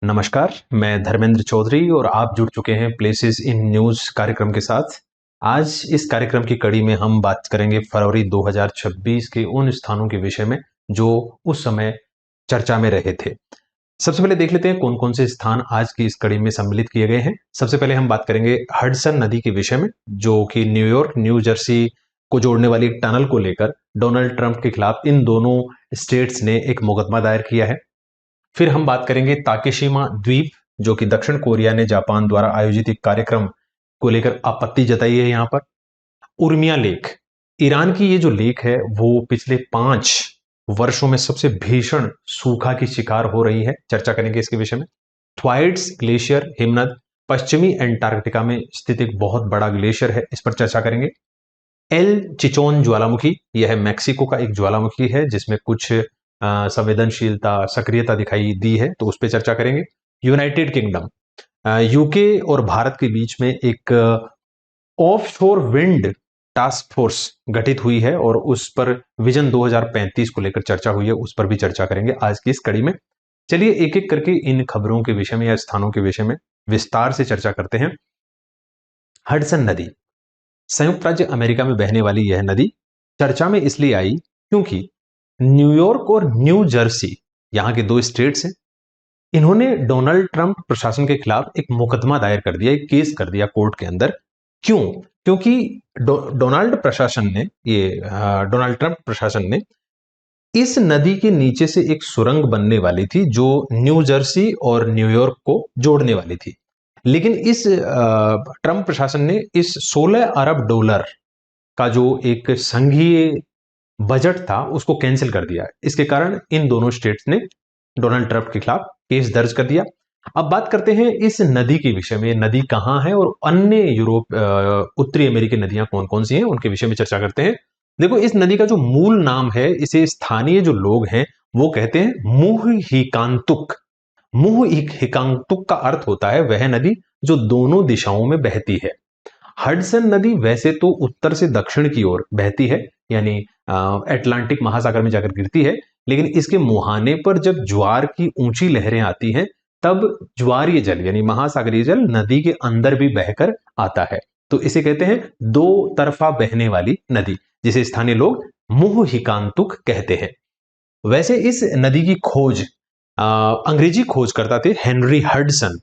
नमस्कार, मैं धर्मेंद्र चौधरी और आप जुड़ चुके हैं प्लेसेस इन न्यूज़ कार्यक्रम के साथ। आज इस कार्यक्रम की कड़ी में हम बात करेंगे फरवरी 2026 के उन स्थानों के विषय में जो उस समय चर्चा में रहे थे। सबसे पहले देख लेते हैं कौन-कौन से स्थान आज की इस कड़ी में सम्मिलित किए गए हैं। सबसे पहले हम बात करेंगे हडसन नदी के विषय में, जो कि न्यूयॉर्क, न्यू जर्सी को जोड़ने वाली एक टनल को लेकर डोनाल्ड ट्रंप के खिलाफ इन दोनों स्टेट्स ने एक मुकदमा दायर किया है। फिर हम बात करेंगे ताकेशिमा द्वीप, जो कि दक्षिण कोरिया ने जापान द्वारा आयोजित एक कार्यक्रम को लेकर आपत्ति जताई है। यहां पर उर्मिया लेक, ईरान की ये जो लेक है वो पिछले 5 वर्षों में सबसे भीषण सूखा की शिकार हो रही है। चर्चा करेंगे इसके विषय में। थ्वाइट्स ग्लेशियर, हिमनद, पश्चिमी एंटार्कटिका में स्थित एक बहुत बड़ा ग्लेशियर है, इस पर चर्चा करेंगे। एल चिचोन ज्वालामुखी, यह मैक्सिको का एक ज्वालामुखी है जिसमें कुछ संवेदनशीलता, सक्रियता दिखाई दी है, तो उस पर चर्चा करेंगे। यूनाइटेड किंगडम, यूके और भारत के बीच में एक ऑफशोर विंड टास्क फोर्स गठित हुई है और उस पर विजन 2035 को लेकर चर्चा हुई है, उस पर भी चर्चा करेंगे आज की इस कड़ी में। चलिए एक एक करके इन खबरों के विषय में या स्थानों के विषय में विस्तार से चर्चा करते हैं। हडसन नदी, संयुक्त राज्य अमेरिका में बहने वाली यह नदी चर्चा में इसलिए आई क्योंकि न्यूयॉर्क और न्यू जर्सी, यहां के 2 स्टेट्स हैं, इन्होंने डोनाल्ड ट्रंप प्रशासन के खिलाफ एक मुकदमा दायर कर दिया, एक केस कर दिया कोर्ट के अंदर। क्यों? क्योंकि डोनाल्ड ट्रंप प्रशासन ने इस नदी के नीचे से एक सुरंग बनने वाली थी जो न्यू जर्सी और न्यूयॉर्क को जोड़ने वाली थी। लेकिन इस ट्रंप प्रशासन ने इस $16 अरब का जो एक संघीय बजट था उसको कैंसिल कर दिया। इसके कारण इन दोनों स्टेट्स ने डोनाल्ड ट्रंप के खिलाफ केस दर्ज कर दिया। अब बात करते हैं इस नदी के विषय में, नदी कहां है और अन्य उत्तरी अमेरिकी नदियां कौन कौन सी हैं उनके विषय में चर्चा करते हैं। देखो, इस नदी का जो मूल नाम है, इसे स्थानीय जो लोग हैं वो कहते हैं मुह हिकांतुक। मुह हिकांतुक का अर्थ होता है वह नदी जो दोनों दिशाओं में बहती है। हडसन नदी वैसे तो उत्तर से दक्षिण की ओर बहती है, यानी अटलांटिक महासागर में जाकर गिरती है, लेकिन इसके मुहाने पर जब ज्वार की ऊंची लहरें आती हैं तब ज्वारीय जल यानी महासागरीय जल नदी के अंदर भी बहकर आता है, तो इसे कहते हैं दो तरफा बहने वाली नदी, जिसे स्थानीय लोग मुह हिकांतुक कहते हैं। वैसे इस नदी की खोज अंग्रेजी खोजकर्ता थे हेनरी हडसन,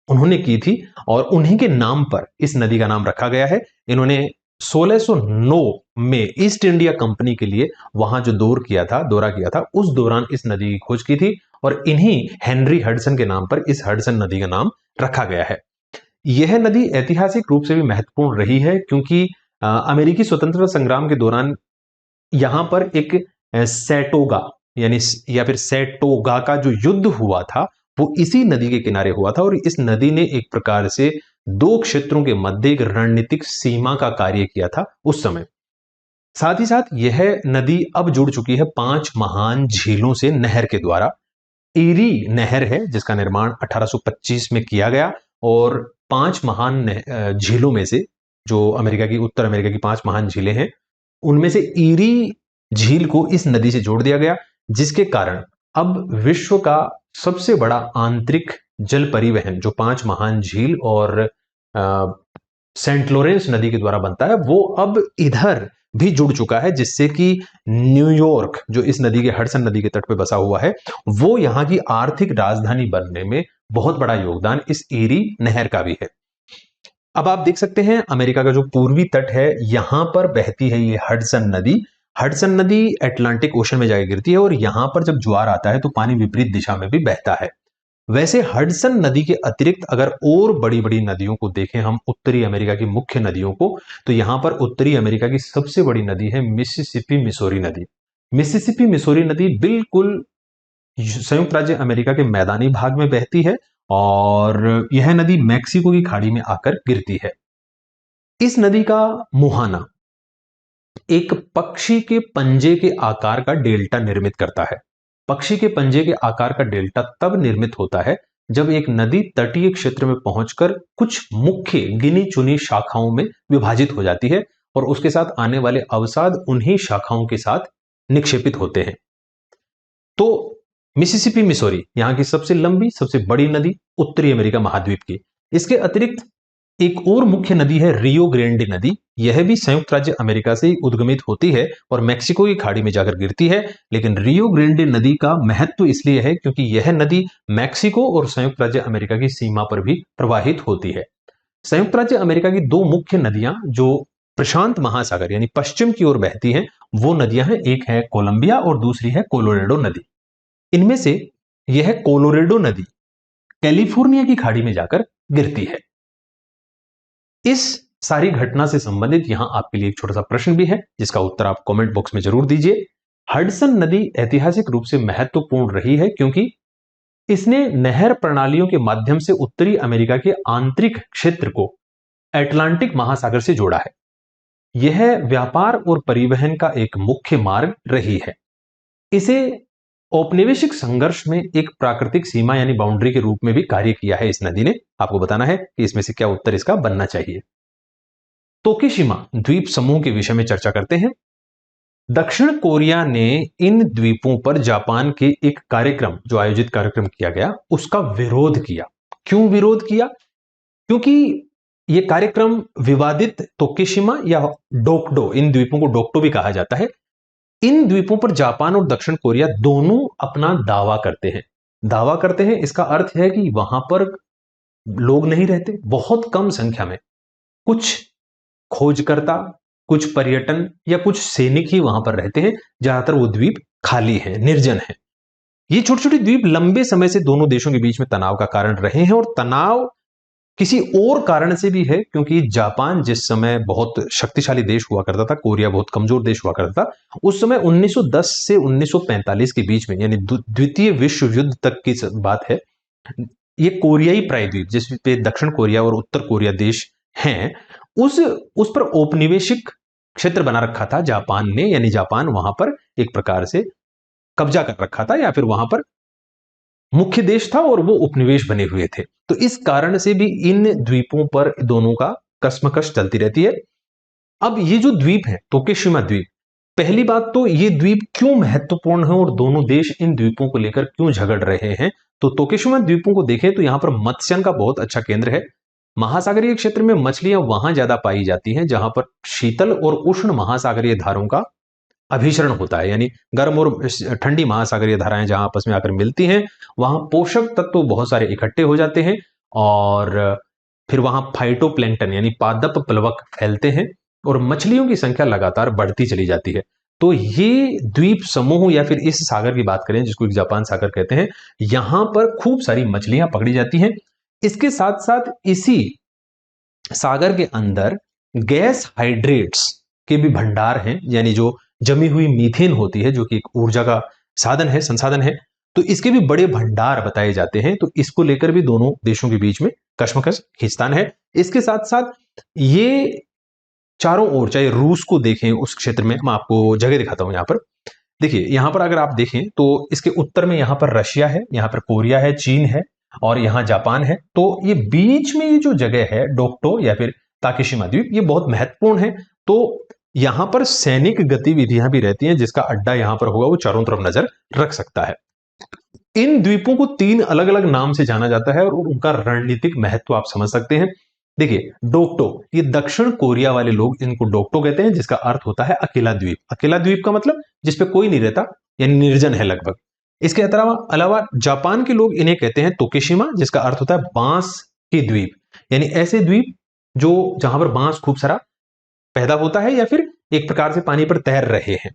उन्होंने की थी और उन्हीं के नाम पर इस नदी का नाम रखा गया है। इन्होंने 1609 में ईस्ट इंडिया कंपनी के लिए वहां जो दौरा किया था उस दौरान इस नदी की खोज की थी और इन्हीं हेनरी हडसन के नाम पर इस हडसन नदी का नाम रखा गया है। यह नदी ऐतिहासिक रूप से भी महत्वपूर्ण रही है क्योंकि अमेरिकी स्वतंत्रता संग्राम के दौरान यहां पर एक सैटोगा यानी या फिर सैटोगा का जो युद्ध हुआ था वो इसी नदी के किनारे हुआ था और इस नदी ने एक प्रकार से 2 क्षेत्रों के मध्य एक रणनीतिक सीमा का कार्य किया था उस समय। साथ ही साथ यह नदी अब जुड़ चुकी है 5 महान झीलों से नहर के द्वारा। ईरी नहर है जिसका निर्माण 1825 में किया गया और 5 महान झीलों में से, जो उत्तर अमेरिका की 5 महान झीलें हैं, उनमें से ईरी झील को इस नदी से जोड़ दिया गया, जिसके कारण अब विश्व का सबसे बड़ा आंतरिक जल परिवहन जो 5 महान झील और सेंट लॉरेंस नदी के द्वारा बनता है वो अब इधर भी जुड़ चुका है, जिससे कि न्यूयॉर्क जो इस नदी के हडसन नदी के तट पे बसा हुआ है वो यहां की आर्थिक राजधानी बनने में बहुत बड़ा योगदान इस ईरी नहर का भी है। अब आप देख सकते हैं अमेरिका का जो पूर्वी तट है यहां पर बहती है ये हडसन नदी। हडसन नदी अटलांटिक ओशन में जाकर गिरती है और यहां पर जब ज्वार आता है तो पानी विपरीत दिशा में भी बहता है। वैसे हडसन नदी के अतिरिक्त अगर और बड़ी बड़ी नदियों को देखें हम, उत्तरी अमेरिका की मुख्य नदियों को, तो यहां पर उत्तरी अमेरिका की सबसे बड़ी नदी है मिसिसिपी मिसौरी नदी। मिसिसिपी मिसौरी नदी बिल्कुल संयुक्त राज्य अमेरिका के मैदानी भाग में बहती है और यह नदी मैक्सिको की खाड़ी में आकर गिरती है। इस नदी का मुहाना एक पक्षी के पंजे के आकार का डेल्टा निर्मित करता है। पक्षी के पंजे के आकार का डेल्टा तब निर्मित होता है जब एक नदी तटीय क्षेत्र में पहुंचकर कुछ मुख्य गिनी चुनी शाखाओं में विभाजित हो जाती है और उसके साथ आने वाले अवसाद उन्हीं शाखाओं के साथ निक्षेपित होते हैं। तो मिसिसिपी मिसौरी यहाँ की सबसे लंबी सबसे बड़ी नदी उत्तरी अमेरिका महाद्वीप की। इसके अतिरिक्त एक और मुख्य नदी है रियो ग्रेंडे नदी। यह भी संयुक्त राज्य अमेरिका से उद्गमित होती है और मैक्सिको की खाड़ी में जाकर गिरती है। लेकिन रियो ग्रेंडे नदी का महत्व इसलिए है क्योंकि यह नदी मैक्सिको और संयुक्त राज्य अमेरिका की सीमा पर भी प्रवाहित होती है। संयुक्त राज्य अमेरिका की दो मुख्य नदियां जो प्रशांत महासागर यानी पश्चिम की ओर बहती हैं, वो नदियां हैं, एक है कोलंबिया और दूसरी है कोलोरेडो नदी। इनमें से यह कोलोरेडो नदी कैलिफोर्निया की खाड़ी में जाकर गिरती है। इस सारी घटना से संबंधित यहां आपके लिए एक छोटा सा प्रश्न भी है जिसका उत्तर आप कमेंट बॉक्स में जरूर दीजिए। हडसन नदी ऐतिहासिक रूप से महत्वपूर्ण रही है क्योंकि इसने नहर प्रणालियों के माध्यम से उत्तरी अमेरिका के आंतरिक क्षेत्र को अटलांटिक महासागर से जोड़ा है। यह व्यापार और परिवहन का एक मुख्य मार्ग रही है। इसे औपनिवेशिक संघर्ष में एक प्राकृतिक सीमा यानी बाउंड्री के रूप में भी कार्य किया है इस नदी ने। आपको बताना है कि इसमें से क्या उत्तर इसका बनना चाहिए। तोकेशिमा द्वीप समूह के विषय में चर्चा करते हैं। दक्षिण कोरिया ने इन द्वीपों पर जापान के एक कार्यक्रम जो आयोजित कार्यक्रम किया गया उसका विरोध किया। क्यों विरोध किया? क्योंकि यह कार्यक्रम विवादित तोकेशिमा या डोक्डो, इन द्वीपों को डोक्टो भी कहा जाता है, इन द्वीपों पर जापान और दक्षिण कोरिया दोनों अपना दावा करते हैं। दावा करते हैं इसका अर्थ है कि वहां पर लोग नहीं रहते, बहुत कम संख्या में कुछ खोजकर्ता, कुछ पर्यटन या कुछ सैनिक ही वहां पर रहते हैं। ज्यादातर वो द्वीप खाली है, निर्जन है। ये छोटे छोटे द्वीप लंबे समय से दोनों देशों के बीच में तनाव का कारण रहे हैं और तनाव किसी और कारण से भी है क्योंकि जापान जिस समय बहुत शक्तिशाली देश हुआ करता था, कोरिया बहुत कमजोर देश हुआ करता था, उस समय 1910 से 1945 के बीच में यानी द्वितीय विश्व युद्ध तक की बात है, ये कोरियाई प्रायद्वीप जिस पे दक्षिण कोरिया और उत्तर कोरिया देश हैं, उस पर औपनिवेशिक क्षेत्र बना रखा था जापान ने, यानी जापान वहां पर एक प्रकार से कब्जा कर रखा था या फिर वहां पर मुख्य देश था और वो उपनिवेश बने हुए थे। तो इस कारण से भी इन द्वीपों पर दोनों का कश्मकश चलती रहती है। अब ये जो द्वीप है तोकेशिमा द्वीप, पहली बात तो ये द्वीप क्यों महत्वपूर्ण है और दोनों देश इन द्वीपों को लेकर क्यों झगड़ रहे हैं। तो तोकेशिमा द्वीपों को देखें तो यहां पर मत्स्यन का बहुत अच्छा केंद्र है। महासागरीय क्षेत्र में मछलियां वहां ज्यादा पाई जाती हैं जहां पर शीतल और उष्ण महासागरीय धारों का अभिसरण होता है, यानी गर्म और ठंडी महासागरीय धाराएं जहां आपस में आकर मिलती हैं वहां पोषक तत्व बहुत सारे इकट्ठे हो जाते हैं और फिर वहां फाइटोप्लैंक्टन यानी पादप प्लवक फैलते हैं और मछलियों की संख्या लगातार बढ़ती चली जाती है। तो ये द्वीप समूह या फिर इस सागर की बात करें जिसको जापान सागर कहते हैं, यहां पर खूब सारी मछलियां पकड़ी जाती हैं। इसके साथ साथ इसी सागर के अंदर गैस हाइड्रेट्स के भी भंडार हैं, यानी जो जमी हुई मीथेन होती है जो कि एक ऊर्जा का साधन है, संसाधन है, तो इसके भी बड़े भंडार बताए जाते हैं। तो इसको लेकर भी दोनों देशों के बीच में कश्मकश खींचतान है। इसके साथ साथ ये चारों ओर, चाहे रूस को देखें उस क्षेत्र में, मैं आपको जगह दिखाता हूं। यहां पर देखिए, यहां पर अगर आप देखें तो इसके उत्तर में यहां पर रशिया है, यहां पर कोरिया है, चीन है और यहां जापान है। तो ये बीच में ये जो जगह है डोक्टो या फिर ताकेशिमा द्वीप, ये बहुत महत्वपूर्ण है। तो यहां पर सैनिक गतिविधियां भी रहती हैं, जिसका अड्डा यहां पर होगा वो चारों तरफ नजर रख सकता है। इन द्वीपों को 3 अलग अलग नाम से जाना जाता है और उनका रणनीतिक महत्व आप समझ सकते हैं। देखिए, डोक्टो, ये दक्षिण कोरिया वाले लोग इनको डोक्टो कहते हैं जिसका अर्थ होता है अकेला द्वीप। अकेला द्वीप का मतलब जिसपे कोई नहीं रहता, यानी निर्जन है लगभग। इसके अलावा जापान के लोग इन्हें कहते हैं तोकेशिमा जिसका अर्थ होता है बांस के द्वीप, यानी ऐसे द्वीप जो जहां पर बांस खूब सारा पैदा होता है या फिर एक प्रकार से पानी पर तैर रहे हैं।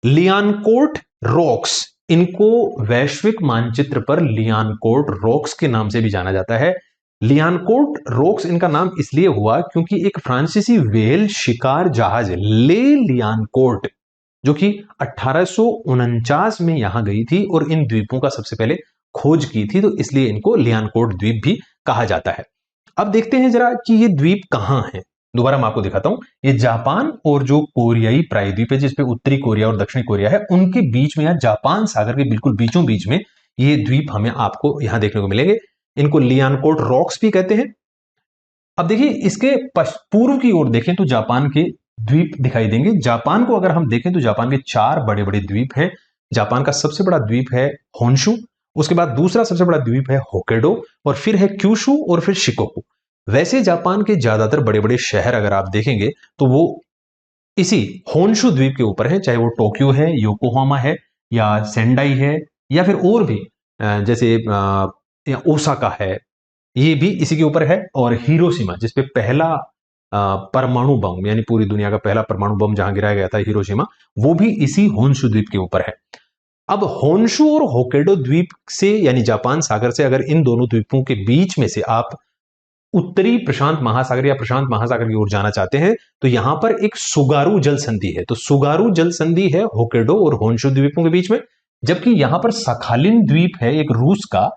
लियानकोर्ट रॉक्स, इनको वैश्विक मानचित्र पर लियानकोर्ट रॉक्स के नाम से भी जाना जाता है। लियानकोर्ट रॉक्स इनका नाम इसलिए हुआ क्योंकि एक फ्रांसीसी व्हेल शिकार जहाज ले लियानकोर्ट जो कि 1849 में यहां गई थी और इन द्वीपों का सबसे पहले खोज की थी, तो इसलिए इनको लियानकोर्ट द्वीप भी कहा जाता है। अब देखते हैं जरा कि ये द्वीप कहां है। दोबारा मैं आपको दिखाता हूं। ये जापान और जो कोरियाई प्रायद्वीप है जिसपे उत्तरी कोरिया और दक्षिणी कोरिया है, उनके बीच में, जापान सागर के बिल्कुल बीचों बीच में ये द्वीप हमें आपको यहां देखने को मिलेंगे। इनको लियानकोर्ट रॉक्स भी कहते हैं। अब देखिए, इसके पूर्व की ओर देखें तो जापान के द्वीप दिखाई देंगे। जापान को अगर हम देखें तो जापान के 4 बड़े बड़े द्वीप हैं जापान का सबसे बड़ा द्वीप है होन्शु, उसके बाद दूसरा सबसे बड़ा द्वीप है होक्काइडो, और फिर है क्यूशु, और फिर शिकोकू। वैसे जापान के ज्यादातर बड़े बड़े शहर अगर आप देखेंगे तो वो इसी होन्शु द्वीप के ऊपर है, चाहे वो टोक्यो है, योकोहामा है, या सेंडाई है, या फिर और भी जैसे या ओसाका है, ये भी इसी के ऊपर है। और हिरोशिमा, जिसपे पहला परमाणु बम, यानी पूरी दुनिया का पहला परमाणु बम जहां गिराया गया था, हिरोशिमा, वो भी इसी होन्शु द्वीप के ऊपर है। अब होन्शु और होक्काइडो द्वीप से, यानी जापान सागर से, अगर इन दोनों द्वीपों के बीच में से आप उत्तरी प्रशांत महासागर या प्रशांत महासागर की ओर जाना चाहते हैं, तो यहां पर एक सुगारू जल संधि है। तो सुगारू जल संधि है होक्काइडो और होन्शु द्वीपों के बीच में, जबकि यहां पर सखालिन द्वीप है एक रूस का,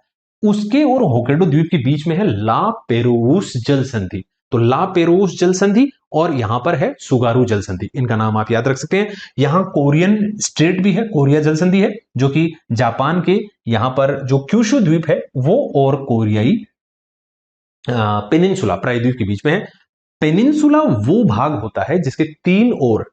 उसके और होक्काइडो द्वीप के बीच में है ला पेरोउस जल संधि। तो ला पेरोउस जल संधि और यहां पर है सुगारू जल संधि, इनका नाम आप याद रख सकते हैं। यहां कोरियन स्ट्रेट भी है, कोरिया जल संधि है, जो कि जापान के यहां पर जो क्यूशु द्वीप है वो और कोरियाई पेनिनसुला, प्रायद्वीप के बीच में है। पेनिनसुला वो भाग होता है जिसके तीन ओर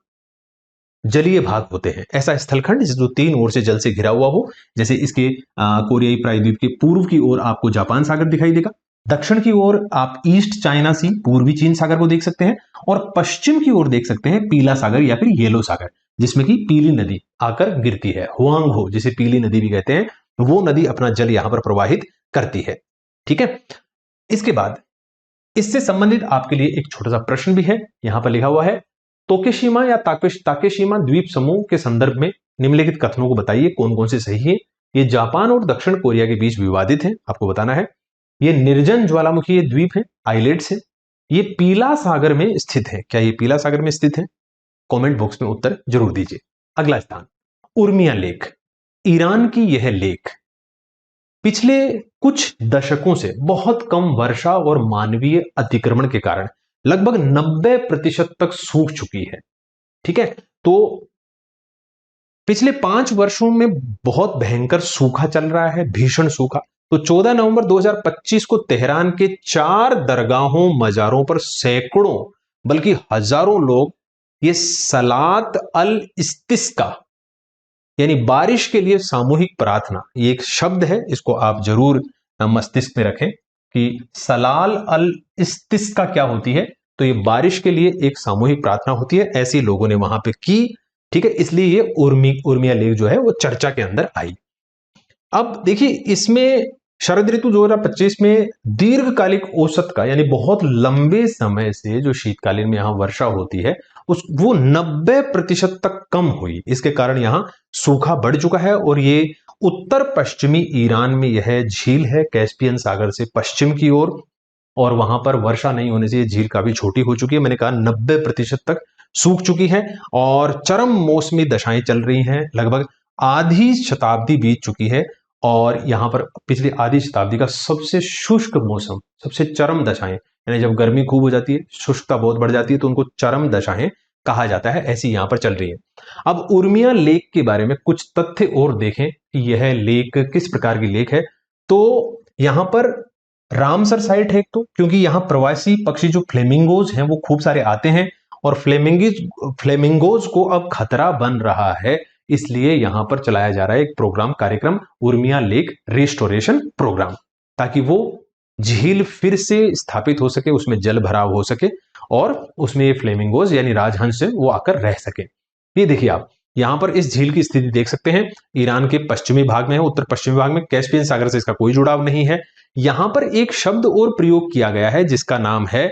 जलीय भाग होते हैं, ऐसा स्थलखंड जो तीन ओर से जल से घिरा हुआ हो। जैसे इसके कोरियाई प्रायद्वीप के पूर्व की ओर आपको जापान सागर दिखाई देगा, दक्षिण की ओर आप ईस्ट चाइना सी, पूर्वी चीन सागर को देख सकते हैं, और पश्चिम की ओर देख सकते हैं पीला सागर या फिर येलो सागर, जिसमें की पीली नदी आकर गिरती है। हुआंगहो, जिसे पीली नदी भी कहते हैं, वो नदी अपना जल यहां पर प्रवाहित करती है। ठीक है, इसके बाद इससे संबंधित आपके लिए एक छोटा सा प्रश्न भी है, यहां पर लिखा हुआ है, तोकेशिमा या ताकेशिमा द्वीप समूह के संदर्भ में निम्नलिखित कथनों को बताइए, कौन कौन से सही है। ये जापान और दक्षिण कोरिया के बीच विवादित है, आपको बताना है। ये निर्जन ज्वालामुखी ये द्वीप है, आइलैंड्स है। ये पीला सागर में स्थित है, क्या ये पीला सागर में स्थित है? कमेंट बॉक्स में उत्तर जरूर दीजिए। अगला स्थान, उर्मिया लेक, ईरान की यह लेक पिछले कुछ दशकों से बहुत कम वर्षा और मानवीय अतिक्रमण के कारण लगभग 90% तक सूख चुकी है। ठीक है, तो पिछले 5 वर्षों में बहुत भयंकर सूखा चल रहा है, भीषण सूखा। तो 14 नवंबर 2025 को तेहरान के 4 दरगाहों, मजारों पर सैकड़ों बल्कि हजारों लोग ये सलात अल इस्तिस्का, यानी बारिश के लिए सामूहिक प्रार्थना, ये एक शब्द है, इसको आप जरूर मस्तिष्क में रखें कि सलाल अल इस्तिस्का क्या होती है। तो ये बारिश के लिए एक सामूहिक प्रार्थना होती है, ऐसी लोगों ने वहां पे की। ठीक है, इसलिए ये उर्मिया लेक जो है वो चर्चा के अंदर आई। अब देखिए, इसमें शरद ऋतु 2025 में दीर्घकालिक औसत का, यानी बहुत लंबे समय से जो शीतकालीन में यहां वर्षा होती है, उस वो 90% तक कम हुई। इसके कारण यहां सूखा बढ़ चुका है, और ये उत्तर पश्चिमी ईरान में यह झील है, कैस्पियन सागर से पश्चिम की ओर, और वहां पर वर्षा नहीं होने से ये झील काफी छोटी हो चुकी है। मैंने कहा 90% तक सूख चुकी है, और चरम मौसमी दशाएं चल रही हैं। लगभग आधी शताब्दी बीत चुकी है, और यहां पर पिछली आधी शताब्दी का सबसे शुष्क मौसम, सबसे चरम दशाएं, यानी जब गर्मी खूब हो जाती है, शुष्कता बहुत बढ़ जाती है, तो उनको चरम दशाएं कहा जाता है, ऐसी यहां पर चल रही है। अब उर्मिया लेक के बारे में कुछ तथ्य और देखें कि यह लेक किस प्रकार की लेक है। तो यहां पर रामसर साइट है एक, तो क्योंकि यहां प्रवासी पक्षी जो फ्लेमिंगोज हैं वो खूब सारे आते हैं, और फ्लेमिंगोज को अब खतरा बन रहा है, इसलिए यहां पर चलाया जा रहा है एक प्रोग्राम, कार्यक्रम, उर्मिया लेक रिस्टोरेशन प्रोग्राम, ताकि वो झील फिर से स्थापित हो सके, उसमें जल भराव हो सके, और उसमें ये फ्लेमिंगोज यानी राजहंस वो आकर रह सके। ये देखिए, आप यहां पर इस झील की स्थिति देख सकते हैं, ईरान के पश्चिमी भाग में है, उत्तर पश्चिमी भाग में, कैस्पियन सागर से इसका कोई जुड़ाव नहीं है। यहां पर एक शब्द और प्रयोग किया गया है जिसका नाम है,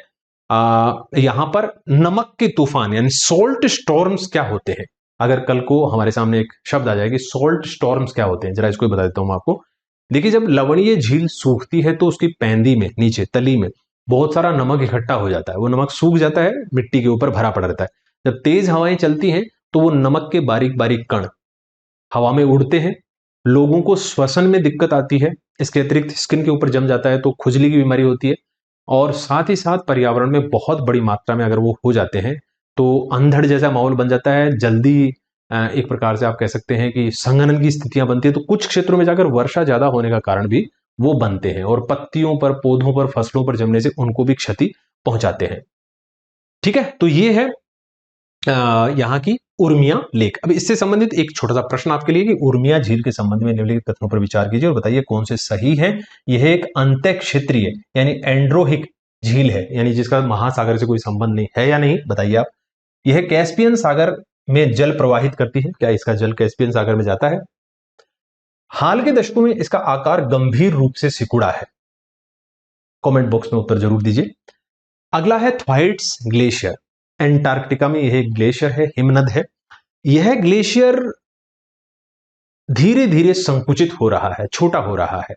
यहां पर नमक के तूफान, यानी सोल्ट स्टॉर्म्स क्या होते हैं। अगर कल को हमारे सामने एक शब्द आ जाए कि सोल्ट स्टॉर्म्स क्या होते हैं, जरा इसको बता देता हूं मैं आपको। देखिए, जब लवणीय झील सूखती है तो उसकी पैंदी में, नीचे तली में बहुत सारा नमक इकट्ठा हो जाता है, वो नमक सूख जाता है, मिट्टी के ऊपर भरा पड़ा रहता है। जब तेज हवाएं चलती हैं तो वो नमक के बारीक बारीक कण हवा में उड़ते हैं, लोगों को श्वसन में दिक्कत आती है, इसके अतिरिक्त स्किन के ऊपर जम जाता है तो खुजली की बीमारी होती है, और साथ ही साथ पर्यावरण में बहुत बड़ी मात्रा में अगर वो हो जाते हैं तो अंधड़ जैसा माहौल बन जाता है, जल्दी एक प्रकार से आप कह सकते हैं कि संघनन की स्थितियां बनती है। तो कुछ क्षेत्रों में जाकर वर्षा ज्यादा होने का कारण भी वो बनते हैं, और पत्तियों पर, पौधों पर, फसलों पर जमने से उनको भी क्षति पहुंचाते हैं। ठीक है, तो ये है यहाँ की उर्मिया लेक। अब इससे संबंधित एक छोटा सा प्रश्न आपके लिए कि उर्मिया झील के संबंध में निम्नलिखित कथनों पर विचार कीजिए और बताइए कौन से सही है। यह एक अंतःक्षेत्रीय यानी एंड्रोहिक झील है, यानी जिसका महासागर से कोई संबंध नहीं है या नहीं, बताइए आप। यह कैस्पियन सागर में जल प्रवाहित करती है, क्या इसका जल कैस्पियन सागर में जाता है? हाल के दशकों में इसका आकार गंभीर रूप से सिकुड़ा है। कमेंट बॉक्स में उत्तर जरूर दीजिए। अगला है थ्वाइट्स ग्लेशियर। एंटार्क्टिका में यह ग्लेशियर है, हिमनद है। यह ग्लेशियर धीरे धीरे संकुचित हो रहा है, छोटा हो रहा है।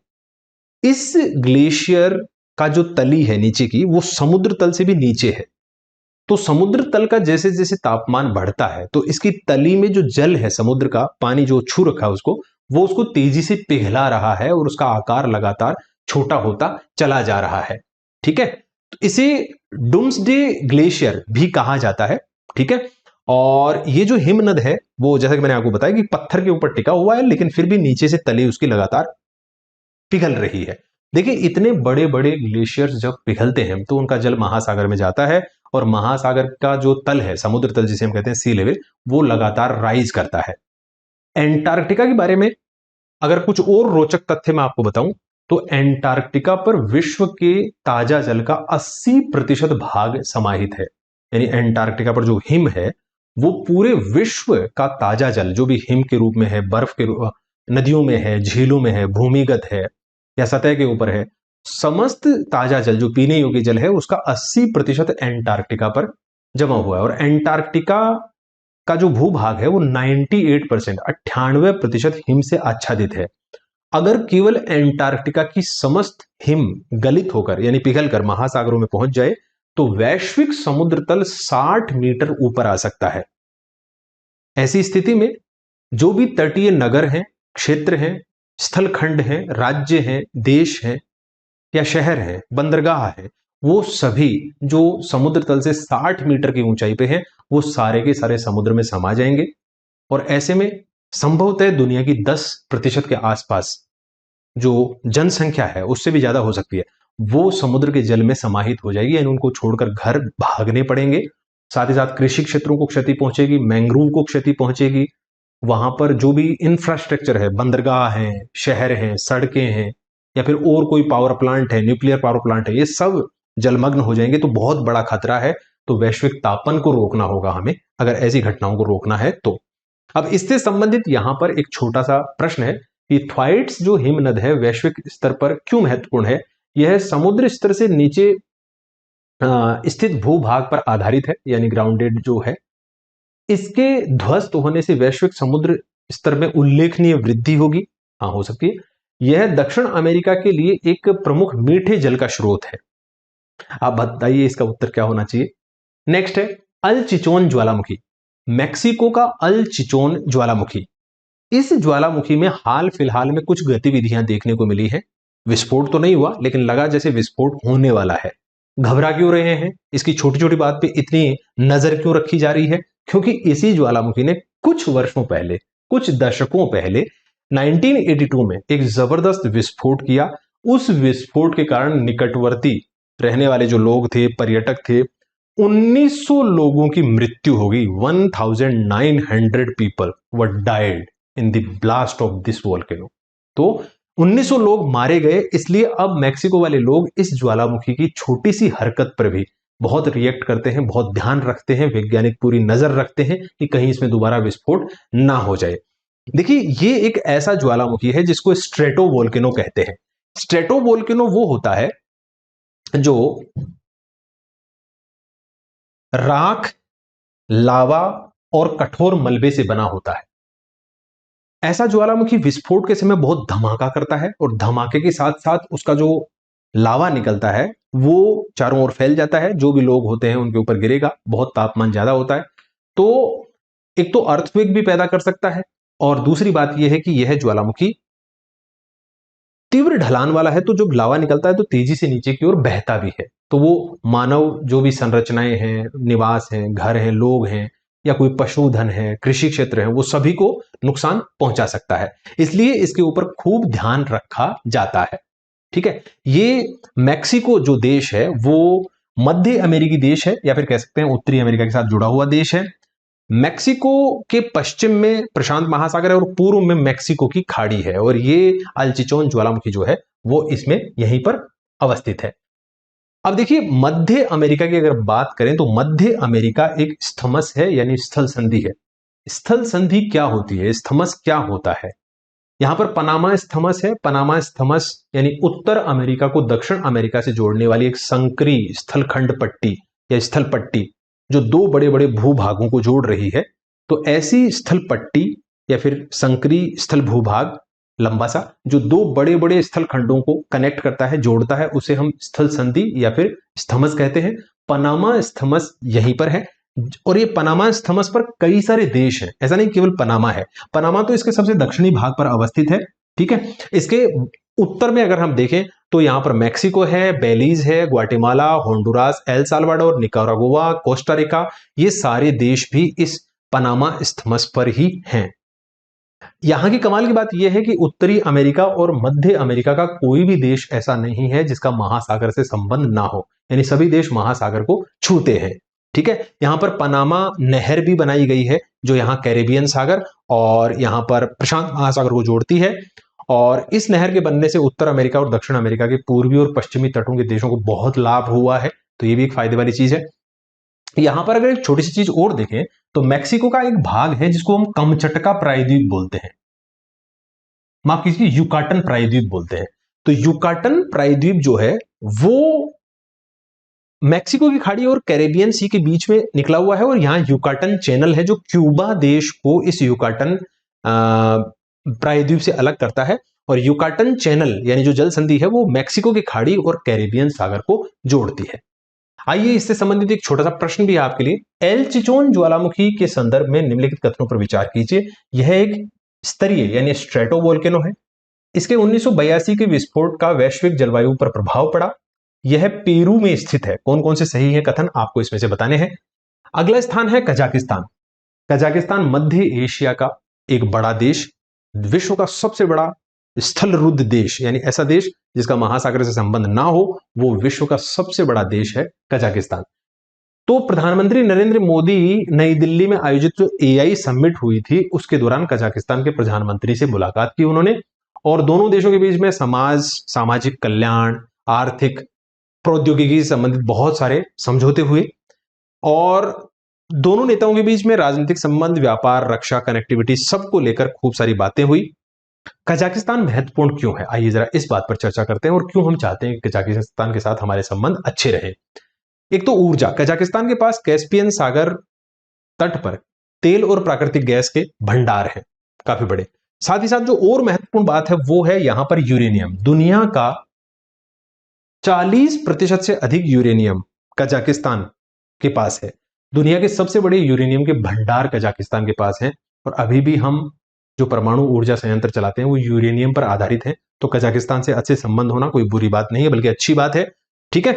इस ग्लेशियर का जो तली है नीचे की, वो समुद्र तल से भी नीचे है। तो समुद्र तल का जैसे जैसे तापमान बढ़ता है तो इसकी तली में जो जल है, समुद्र का पानी जो छू रखा है उसको, वो उसको तेजी से पिघला रहा है और उसका आकार लगातार छोटा होता चला जा रहा है। ठीक है, तो इसे डूम्सडे ग्लेशियर भी कहा जाता है। ठीक है, और ये जो हिमनद है वो जैसा कि मैंने आपको बताया कि पत्थर के ऊपर टिका हुआ है, लेकिन फिर भी नीचे से तली उसकी लगातार पिघल रही है। देखिए, इतने बड़े बड़े ग्लेशियर्स जब पिघलते हैं तो उनका जल महासागर में जाता है और महासागर का जो तल है, समुद्र तल जिसे हम कहते हैं सी लेवल, वो लगातार राइज करता है। एंटार्क्टिका के बारे में अगर कुछ और रोचक तथ्य मैं आपको बताऊं तो एंटार्क्टिका पर विश्व के ताजा जल का 80% भाग समाहित है। यानी एंटार्क्टिका पर जो हिम है वो पूरे विश्व का ताजा जल, जो भी हिम के रूप में है, बर्फ के रूप, नदियों में है, झीलों में है, भूमिगत है या सतह के ऊपर है, समस्त ताजा जल जो पीने योग्य जल है उसका 80% एंटार्क्टिका पर जमा हुआ है। और एंटार्क्टिका का जो भूभाग है वो 98%, 98% हिम से आच्छादित है। अगर केवल एंटार्क्टिका की समस्त हिम गलित होकर यानी पिघलकर महासागरों में पहुंच जाए तो वैश्विक समुद्र तल 60 मीटर ऊपर आ सकता है। ऐसी स्थिति में जो भी तटीय नगर हैं, क्षेत्र हैं, स्थलखंड हैं, राज्य हैं, देश हैं या शहर हैं, बंदरगाह है, वो सभी जो समुद्र तल से 60 मीटर की ऊंचाई पे हैं, वो सारे के सारे समुद्र में समा जाएंगे। और ऐसे में संभवतः दुनिया की 10% के आसपास जो जनसंख्या है उससे भी ज्यादा हो सकती है, वो समुद्र के जल में समाहित हो जाएगी, यानी उनको छोड़कर घर भागने पड़ेंगे। साथ ही साथ कृषि क्षेत्रों को क्षति पहुंचेगी, मैंग्रोव को क्षति पहुंचेगी। वहां पर जो भी इंफ्रास्ट्रक्चर है, बंदरगाह हैं, शहर हैं, सड़कें हैं या फिर और कोई पावर प्लांट है, न्यूक्लियर पावर प्लांट है, ये सब जलमग्न हो जाएंगे। तो बहुत बड़ा खतरा है। तो वैश्विक तापन को रोकना होगा हमें, अगर ऐसी घटनाओं को रोकना है तो। अब इससे संबंधित यहां पर एक छोटा सा प्रश्न है कि थ्वाइट्स जो हिमनद है वैश्विक स्तर पर क्यों महत्वपूर्ण है? यह समुद्र स्तर से नीचे स्थित भूभाग पर आधारित है, यानी ग्राउंडेड जो है। इसके ध्वस्त होने से वैश्विक समुद्र स्तर में उल्लेखनीय वृद्धि होगी, हाँ हो सकती है। यह दक्षिण अमेरिका के लिए एक प्रमुख मीठे जल का स्रोत है। आप बताइए इसका उत्तर क्या होना चाहिए। नेक्स्ट है अल चिचोन ज्वालामुखी। मैक्सिको का अल चिचोन ज्वालामुखी, इस ज्वालामुखी में हाल फिलहाल में कुछ गतिविधियां देखने को मिली है। विस्फोट तो नहीं हुआ, लेकिन लगा जैसे विस्फोट होने वाला है। घबरा क्यों रहे हैं? इसकी छोटी छोटी बात पे इतनी नजर क्यों रखी जा रही है? क्योंकि इसी ज्वालामुखी ने कुछ वर्षों पहले, कुछ दशकों पहले 1982 में एक जबरदस्त विस्फोट किया। उस विस्फोट के कारण निकटवर्ती रहने वाले जो लोग थे, पर्यटक थे, 1900 लोगों की मृत्यु हो गई। 1900 people were died in the blast of this volcano. तो 1900 लोग मारे गए। इसलिए अब मैक्सिको वाले लोग इस ज्वालामुखी की छोटी सी हरकत पर भी बहुत रिएक्ट करते हैं, बहुत ध्यान रखते हैं, वैज्ञानिक पूरी नजर रखते हैं कि कहीं इसमें दोबारा विस्फोट ना हो जाए। देखिए, ये एक ऐसा ज्वालामुखी है जिसको स्ट्रेटो वोल्केनो कहते हैं। स्ट्रेटो वोल्केनो वो होता है जो राख, लावा और कठोर मलबे से बना होता है। ऐसा ज्वालामुखी विस्फोट के समय बहुत धमाका करता है और धमाके के साथ साथ उसका जो लावा निकलता है वो चारों ओर फैल जाता है। जो भी लोग होते हैं उनके ऊपर गिरेगा। बहुत तापमान ज्यादा होता है, तो एक तो अर्थक्वेक भी पैदा कर सकता है, और दूसरी बात यह है कि यह ज्वालामुखी तीव्र ढलान वाला है। तो जब लावा निकलता है तो तेजी से नीचे की ओर बहता भी है। तो वो मानव जो भी संरचनाएं हैं, निवास हैं, घर हैं, लोग हैं या कोई पशुधन है, कृषि क्षेत्र है, वो सभी को नुकसान पहुंचा सकता है। इसलिए इसके ऊपर खूब ध्यान रखा जाता है। ठीक है, ये मैक्सिको जो देश है वो मध्य अमेरिकी देश है, या फिर कह सकते हैं उत्तरी अमेरिका के साथ जुड़ा हुआ देश है। मैक्सिको के पश्चिम में प्रशांत महासागर है और पूर्व में मैक्सिको की खाड़ी है, और ये अल्चिचोन ज्वालामुखी जो है वो इसमें यहीं पर अवस्थित है। अब देखिए मध्य अमेरिका की अगर बात करें तो मध्य अमेरिका एक स्थमस है, यानी स्थल संधि है। स्थल संधि क्या होती है, स्थमस क्या होता है? यहां पर पनामा स्थमस है। पनामा स्थमस यानी उत्तर अमेरिका को दक्षिण अमेरिका से जोड़ने वाली एक संकरी स्थलखंड पट्टी या स्थल पट्टी जो दो बड़े बड़े भूभागों को जोड़ रही है। तो ऐसी स्थल पट्टी या फिर संकरी स्थल भूभाग लंबा सा जो दो बड़े बड़े स्थल खंडों को कनेक्ट करता है, जोड़ता है, उसे हम स्थल संधि या फिर स्थमस कहते हैं। पनामा स्थमस यहीं पर है, और ये पनामा स्थमस पर कई सारे देश हैं, ऐसा नहीं केवल पनामा है। पनामा तो इसके सबसे दक्षिणी भाग पर अवस्थित है, ठीक है। इसके उत्तर में अगर हम देखें तो यहां पर मैक्सिको है, बेलीज है, Guatemala, Honduras, El Salvador, Nicaragua, Costa Rica, ये सारे देश भी इस पनामा स्थमस पर ही हैं। यहां की कमाल की बात यह है कि उत्तरी अमेरिका और मध्य अमेरिका का कोई भी देश ऐसा नहीं है जिसका महासागर से संबंध ना हो, यानी सभी देश महासागर को छूते हैं, ठीक है। यहां पर पनामा नहर भी बनाई गई है जो यहां कैरेबियन सागर और यहां पर प्रशांत महासागर को जोड़ती है, और इस नहर के बनने से उत्तर अमेरिका और दक्षिण अमेरिका के पूर्वी और पश्चिमी तटों के देशों को बहुत लाभ हुआ है। तो ये भी एक फायदे वाली चीज है। यहां पर अगर एक छोटी सी चीज और देखें तो मैक्सिको का एक भाग है जिसको हम कमचटका प्रायद्वीप बोलते हैं, माफ कीजिए युकाटन प्रायद्वीप बोलते हैं। तो युकाटन प्रायद्वीप जो है वो मैक्सिको की खाड़ी और कैरेबियन सी के बीच में निकला हुआ है, और यहां युकाटन चैनल है जो क्यूबा देश को इस युकाटन प्रायद्वीप से अलग करता है, और युकाटन चैनल यानी जो जल संधि है वो मैक्सिको की खाड़ी और कैरेबियन सागर को जोड़ती है। आइए इससे संबंधित एक छोटा सा प्रश्न भी है आपके लिए। एल चिचोन ज्वालामुखी के संदर्भ में निम्नलिखित कथनों पर विचार कीजिए। यह एक स्तरीय यानी स्ट्रेटो वोल्केनो है। इसके 1982 के विस्फोट का वैश्विक जलवायु पर प्रभाव पड़ा। यह पेरू में स्थित है। कौन कौन से सही है कथन आपको इसमें से बताने हैं। अगला स्थान है कजाकिस्तान। कजाकिस्तान मध्य एशिया का एक बड़ा देश, विश्व का सबसे बड़ा स्थल रुद्ध देश, यानी ऐसा देश जिसका महासागर से संबंध ना हो, वो विश्व का सबसे बड़ा देश है कजाकिस्तान। तो प्रधानमंत्री नरेंद्र मोदी नई दिल्ली में आयोजित जो एआई समिट हुई थी उसके दौरान कजाकिस्तान के प्रधानमंत्री से मुलाकात की उन्होंने, और दोनों देशों के बीच में सामाजिक कल्याण, आर्थिक, प्रौद्योगिकी से संबंधित बहुत सारे समझौते हुए, और दोनों नेताओं के बीच में राजनीतिक संबंध, व्यापार, रक्षा, कनेक्टिविटी सबको लेकर खूब सारी बातें हुई। कजाकिस्तान महत्वपूर्ण क्यों है, आइए जरा इस बात पर चर्चा करते हैं, और क्यों हम चाहते हैं कि कजाकिस्तान के साथ हमारे संबंध अच्छे रहे। एक तो ऊर्जा, कजाकिस्तान के पास कैस्पियन सागर तट पर तेल और प्राकृतिक गैस के भंडार हैं काफी बड़े। साथ ही साथ जो और महत्वपूर्ण बात है वो है यहां पर यूरेनियम। दुनिया का 40% से अधिक यूरेनियम कजाकिस्तान के पास है। दुनिया के सबसे बड़े यूरेनियम के भंडार कजाकिस्तान के पास हैं, और अभी भी हम जो परमाणु ऊर्जा संयंत्र चलाते हैं वो यूरेनियम पर आधारित है। तो कजाकिस्तान से अच्छे संबंध होना कोई बुरी बात नहीं है, बल्कि अच्छी बात है, ठीक है।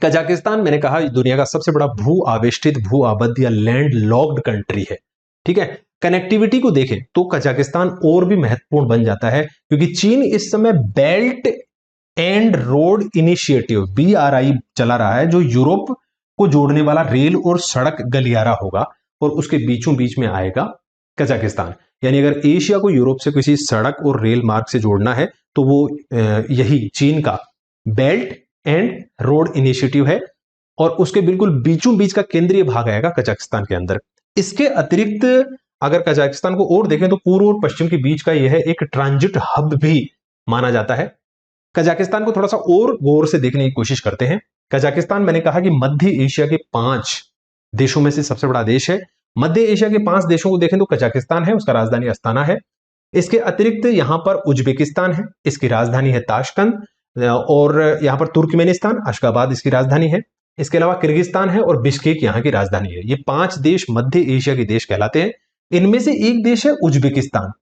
कजाकिस्तान मैंने कहा दुनिया का सबसे बड़ा भू आवेष्टित, भू आबद्ध या लैंड लॉक्ड कंट्री है, ठीक है। कनेक्टिविटी को देखें तो कजाकिस्तान और भी महत्वपूर्ण बन जाता है, क्योंकि चीन इस समय belt and road initiative BRI चला रहा है, जो यूरोप को जोड़ने वाला रेल और सड़क गलियारा होगा, और उसके बीचों बीच में आएगा कजाकिस्तान। यानी अगर एशिया को यूरोप से किसी सड़क और रेल मार्ग से जोड़ना है तो वो यही चीन का बेल्ट एंड रोड इनिशिएटिव है, और उसके बिल्कुल बीचों बीच का केंद्रीय भाग आएगा कजाकिस्तान के अंदर। इसके अतिरिक्त अगर कजाकिस्तान को और देखें तो पूर्व और पश्चिम के बीच का यह एक ट्रांजिट हब भी माना जाता है। कजाकिस्तान को थोड़ा सा और गौर से देखने की कोशिश करते हैं। कजाकिस्तान मैंने कहा कि मध्य एशिया के 5 देशों में से सबसे बड़ा देश है। मध्य एशिया के 5 देशों को देखें तो कजाकिस्तान है, उसका राजधानी अस्ताना है। इसके अतिरिक्त यहां पर उज्बेकिस्तान है, इसकी राजधानी है ताशकंद, और यहां पर तुर्कमेनिस्तान, अशगाबाद इसकी राजधानी है। इसके अलावा किर्गिस्तान है और बिश्केक यहां की राजधानी है। ये 5 देश मध्य एशिया के देश कहलाते हैं। इनमें से एक देश है उज्बेकिस्तान।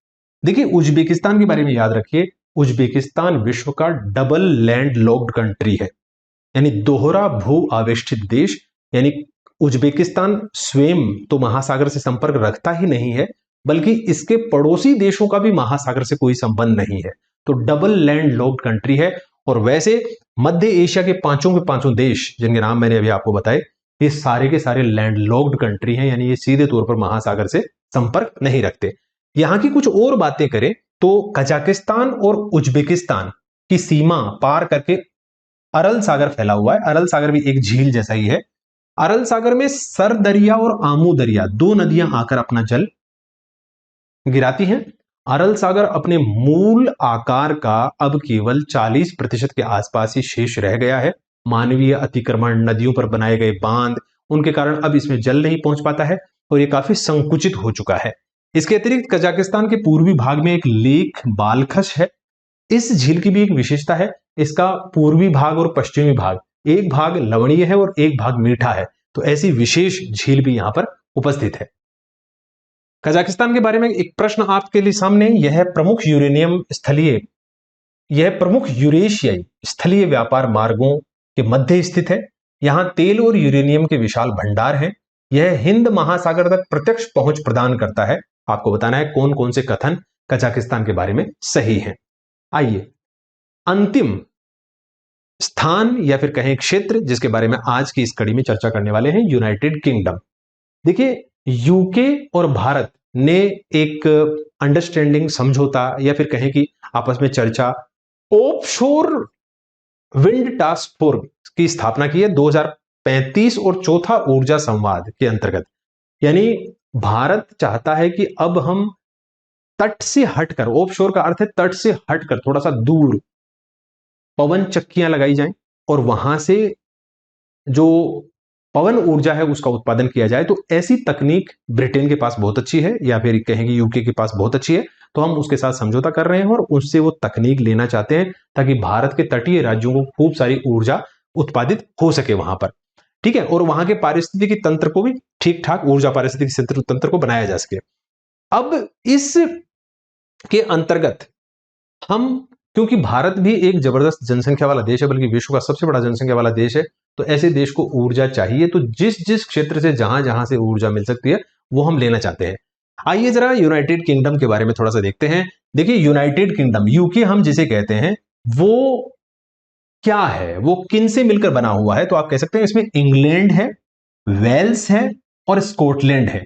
देखिए उज्बेकिस्तान के बारे में याद रखिए, उज्बेकिस्तान विश्व का डबल लैंड लॉक्ड कंट्री है, यानी दोहरा भू आवेष्टित देश। यानी उज्बेकिस्तान स्वयं तो महासागर से संपर्क रखता ही नहीं है, बल्कि इसके पड़ोसी देशों का भी महासागर से कोई संबंध नहीं है। तो डबल लैंड लॉक्ड कंट्री है। और वैसे मध्य एशिया के पांचों देश जिनके नाम मैंने अभी आपको बताए, ये सारे के सारे लैंडलॉक्ड कंट्री हैं, यानी ये सीधे तौर पर महासागर से संपर्क नहीं रखते। यहां की कुछ और बातें करें तो कजाकिस्तान और उज्बेकिस्तान की सीमा पार करके अरल सागर फैला हुआ है। अरल सागर भी एक झील जैसा ही है। अरल सागर में सर दरिया और आमू दरिया दो नदियां आकर अपना जल गिराती हैं। अरल सागर अपने मूल आकार का अब केवल 40% के आसपास ही शेष रह गया है। मानवीय अतिक्रमण, नदियों पर बनाए गए बांध, उनके कारण अब इसमें जल नहीं पहुंच पाता है और यह काफी संकुचित हो चुका है। इसके अतिरिक्त कजाकिस्तान के पूर्वी भाग में एक लेक बालखश है। इस झील की भी एक विशेषता है, इसका पूर्वी भाग और पश्चिमी भाग, एक भाग लवणीय है और एक भाग मीठा है। तो ऐसी विशेष झील भी यहां पर उपस्थित है। कजाकिस्तान के बारे में एक प्रश्न आपके लिए सामने, यह प्रमुख यूरेशियाई स्थलीय व्यापार मार्गों के मध्य स्थित है। यहां तेल और यूरेनियम के विशाल भंडार हैं। यह हिंद महासागर तक प्रत्यक्ष पहुंच प्रदान करता है। आपको बताना है कौन कौन से कथन कजाकिस्तान के बारे में सही हैं। आइए अंतिम स्थान या फिर कहें क्षेत्र जिसके बारे में आज की इस कड़ी में चर्चा करने वाले हैं, यूनाइटेड किंगडम। देखिए, यूके और भारत ने एक अंडरस्टैंडिंग, समझौता या फिर कहें कि आपस में चर्चा, ऑफशोर विंड टास्क फोर्स की स्थापना की है 2035 और चौथा ऊर्जा संवाद के अंतर्गत। यानी भारत चाहता है कि अब हम तट से हटकर, ऑफशोर का अर्थ है तट से हटकर थोड़ा सा दूर पवन चक्कियां लगाई जाएं और वहां से जो पवन ऊर्जा है उसका उत्पादन किया जाए। तो ऐसी तकनीक ब्रिटेन के पास बहुत अच्छी है या फिर कहेंगे यूके के पास बहुत अच्छी है, तो हम उसके साथ समझौता कर रहे हैं और उससे वो तकनीक लेना चाहते हैं ताकि भारत के तटीय राज्यों को खूब सारी ऊर्जा उत्पादित हो सके वहां पर। ठीक है, और वहां के पारिस्थितिकी तंत्र को भी ठीक ठाक, ऊर्जा पारिस्थितिकी तंत्र को बनाया जा सके। अब इस के अंतर्गत हम, क्योंकि भारत भी एक जबरदस्त जनसंख्या वाला देश है, बल्कि विश्व का सबसे बड़ा जनसंख्या वाला देश है, तो ऐसे देश को ऊर्जा चाहिए। तो जिस जिस क्षेत्र से जहां जहां से ऊर्जा मिल सकती है वो हम लेना चाहते हैं। आइए जरा यूनाइटेड किंगडम के बारे में थोड़ा सा देखते हैं। देखिए, यूनाइटेड किंगडम, यूके हम जिसे कहते हैं, वो क्या है, वो किन से मिलकर बना हुआ है? तो आप कह सकते हैं इसमें इंग्लैंड है, वेल्स है और स्कॉटलैंड है।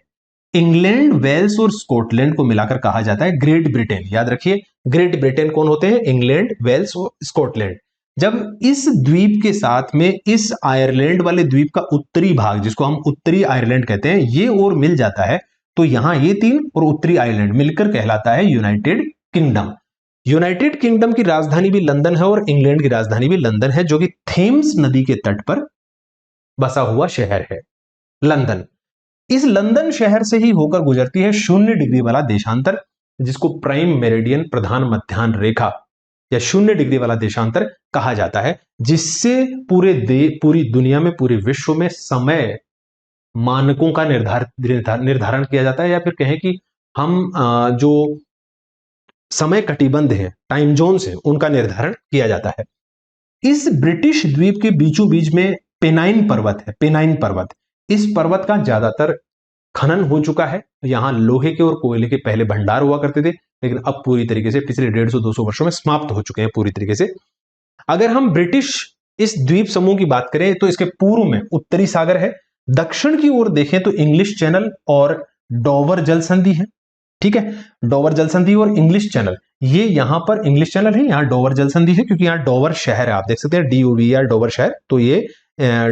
इंग्लैंड, वेल्स और स्कॉटलैंड को मिलाकर कहा जाता है ग्रेट ब्रिटेन। याद रखिए, ग्रेट ब्रिटेन कौन होते हैं? इंग्लैंड, वेल्स और स्कॉटलैंड। जब इस द्वीप के साथ में इस आयरलैंड वाले द्वीप का उत्तरी भाग, जिसको हम उत्तरी आयरलैंड कहते हैं, ये और मिल जाता है, तो यहां ये तीन और उत्तरी आयरलैंड मिलकर कहलाता है यूनाइटेड किंगडम। यूनाइटेड किंगडम की राजधानी भी लंदन है और इंग्लैंड की राजधानी भी लंदन है, जो कि थेम्स नदी के तट पर बसा हुआ शहर है लंदन। इस लंदन शहर से ही होकर गुजरती है 0 डिग्री वाला देशांतर, जिसको प्राइम मेरिडियन, प्रधान मध्याह्न रेखा या 0 डिग्री वाला देशांतर कहा जाता है, जिससे पूरी दुनिया में, पूरे विश्व में समय मानकों का निर्धारण किया जाता है, या फिर कहें कि हम जो समय कटिबंध है, टाइम जोन्स है, उनका निर्धारण किया जाता है। इस ब्रिटिश द्वीप के बीचों बीच में पेनाइन पर्वत है, पेनाइन पर्वत। इस पर्वत का ज्यादातर खनन हो चुका है। यहां लोहे के और कोयले के पहले भंडार हुआ करते थे, लेकिन अब पूरी तरीके से पिछले 150-200 वर्षों में समाप्त हो चुके हैं पूरी तरीके से। अगर हम ब्रिटिश इस द्वीप समूह की बात करें तो इसके पूर्व में उत्तरी सागर है, दक्षिण की ओर देखें तो इंग्लिश चैनल और डोवर जल संधि है। ठीक है, डोवर जल संधि और इंग्लिश चैनल, ये यहां पर इंग्लिश चैनल है, यहां डोवर जल संधि है, क्योंकि यहां डोवर शहर है, आप देख सकते हैं DOVR, डोवर शहर, तो ये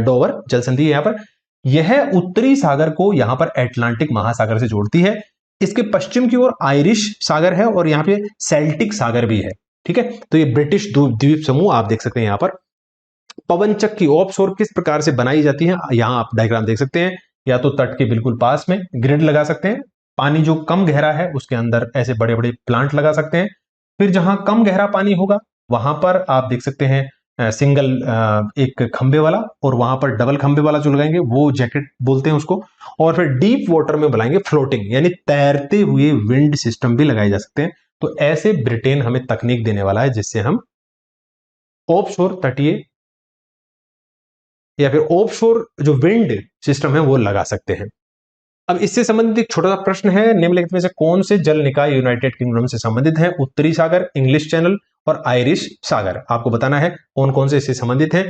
डोवर जल संधि है यहां पर। यह उत्तरी सागर को यहां पर अटलांटिक महासागर से जोड़ती है। इसके पश्चिम की ओर आयरिश सागर है और यहां पे सेल्टिक सागर भी है। ठीक है, तो ये ब्रिटिश द्वीप समूह आप देख सकते हैं। यहां पर पवन चक्की ऑफशोर किस प्रकार से बनाई जाती है, यहां आप डायग्राम देख सकते हैं। या तो तट के बिल्कुल पास में ग्रिड लगा सकते हैं, पानी जो कम गहरा है उसके अंदर ऐसे बड़े बड़े प्लांट लगा सकते हैं। फिर जहां कम गहरा पानी होगा वहां पर आप देख सकते हैं सिंगल एक खंबे वाला, और वहां पर डबल खंबे वाला जो लगाएंगे वो जैकेट बोलते हैं उसको। और फिर डीप वाटर में बुलाएंगे फ्लोटिंग, यानी तैरते हुए विंड सिस्टम भी लगाए जा सकते हैं। तो ऐसे ब्रिटेन हमें तकनीक देने वाला है जिससे हम ऑफशोर तटीय या फिर ऑफशोर जो विंड सिस्टम है वो लगा सकते हैं। अब इससे संबंधित एक छोटा सा प्रश्न है, निम्नलिखित में से कौन से जल निकाय यूनाइटेड किंगडम से संबंधित है? उत्तरी सागर, इंग्लिश चैनल और आयरिश सागर। आपको बताना है कौन कौन से इससे संबंधित हैं।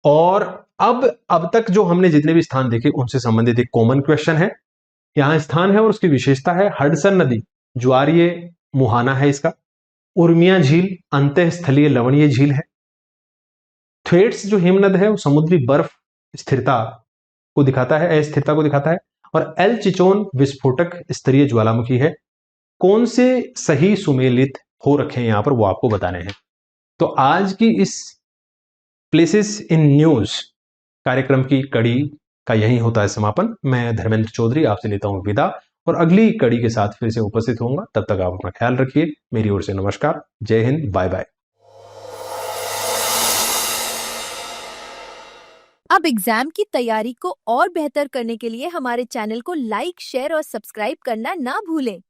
और अब तक जो हमने जितने भी स्थान देखे उनसे संबंधित एक कॉमन क्वेश्चन है। यहां स्थान है और उसकी विशेषता है हडसन नदी, ज्वारीय मुहाना है इसका। उर्मिया झील अंतःस्थलीय लवणीय झील है। थ्वेट्स जो हिमनद है वो समुद्री बर्फ स्थिरता को दिखाता है, अस्थिरता को दिखाता है। और एल चिचोन विस्फोटक स्तरीय ज्वालामुखी है। कौन से सही सुमेलित हो रखे हैं यहां पर वो आपको बताने हैं। तो आज की इस प्लेसेस इन न्यूज कार्यक्रम की कड़ी का यही होता है समापन। मैं धर्मेंद्र चौधरी आपसे लेता हूं विदा और अगली कड़ी के साथ फिर से उपस्थित होऊंगा। तब तक आप अपना ख्याल रखिए। मेरी ओर से नमस्कार, जय हिंद, बाय बाय। अब एग्जाम की तैयारी को और बेहतर करने के लिए हमारे चैनल को लाइक, शेयर और सब्सक्राइब करना ना भूलें।